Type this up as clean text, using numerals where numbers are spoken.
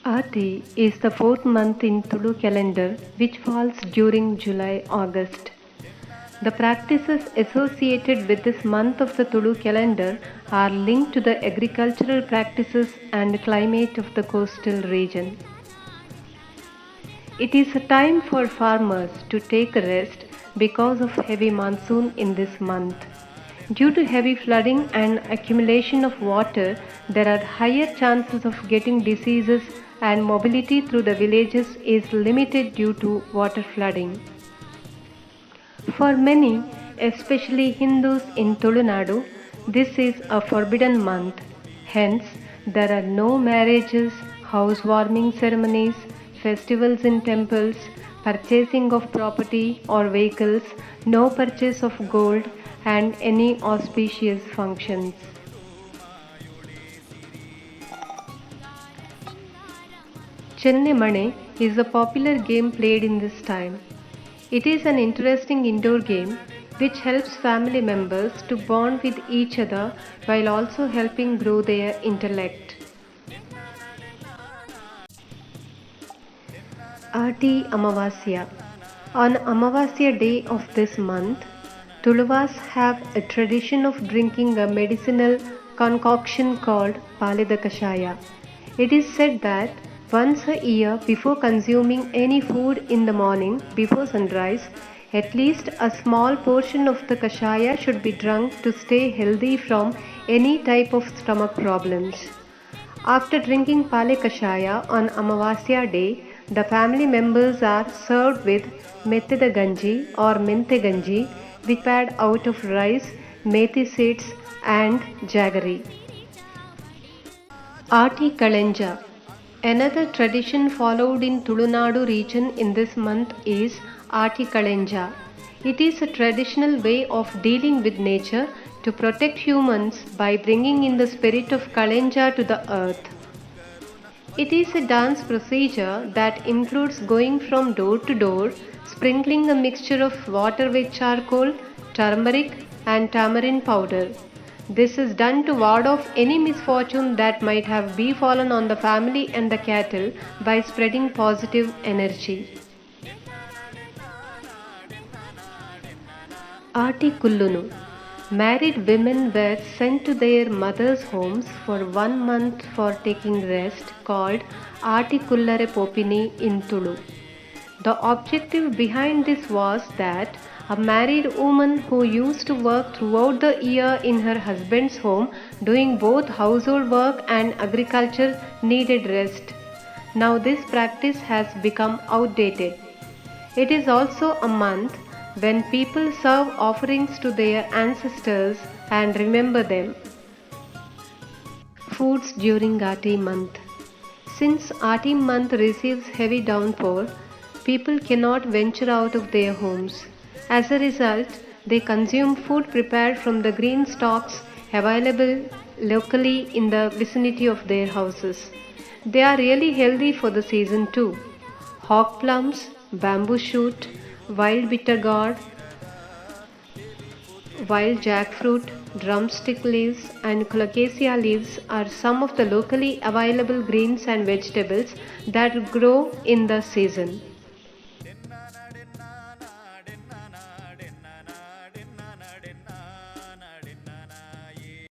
Ati is the fourth month in Tulu calendar which falls during July-August. The practices associated with this month of the Tulu calendar are linked to the agricultural practices and climate of the coastal region. It is a time for farmers to take a rest because of heavy monsoon in this month. Due to heavy flooding and accumulation of water, there are higher chances of getting diseases and mobility through the villages is limited due to water flooding. For many, especially Hindus in Tulunadu, this is a forbidden month. Hence, there are no marriages, housewarming ceremonies, festivals in temples, purchasing of property or vehicles, no purchase of gold, and any auspicious functions. Chenne is a popular game played in this time. It is an interesting indoor game which helps family members to bond with each other while also helping grow their intellect. Ati Amavasya. On Amavasya day of this month, Tuluvas have a tradition of drinking a medicinal concoction called Palida Kashaya. It is said that once a year before consuming any food in the morning before sunrise, at least a small portion of the kashaya should be drunk to stay healthy from any type of stomach problems. After drinking Pale Kashaya on Amavasya day, the family members are served with Methida Ganji or Mente Ganji, which is prepared out of rice, methi seeds, and jaggery. Ati Kalenja. Another tradition followed in Tulunadu region in this month is Ati Kalenja. It is a traditional way of dealing with nature to protect humans by bringing in the spirit of Kalenja to the earth. It is a dance procedure that includes going from door to door, sprinkling a mixture of water with charcoal, turmeric, and tamarind powder. This is done to ward off any misfortune that might have befallen on the family and the cattle by spreading positive energy. Ati Kullunu. Married women were sent to their mothers' homes for 1 month for taking rest called Ati Kullare Popini in Tulu. The objective behind this was that a married woman who used to work throughout the year in her husband's home doing both household work and agriculture needed rest. Now this practice has become outdated. It is also a month when people serve offerings to their ancestors and remember them. Foods during Ati month. Since Ati month receives heavy downpour, people cannot venture out of their homes. As a result, they consume food prepared from the green stalks available locally in the vicinity of their houses. They are really healthy for the season too. Hawk plums, bamboo shoot, wild bitter gourd, wild jackfruit, drumstick leaves, and colocasia leaves are some of the locally available greens and vegetables that grow in the season.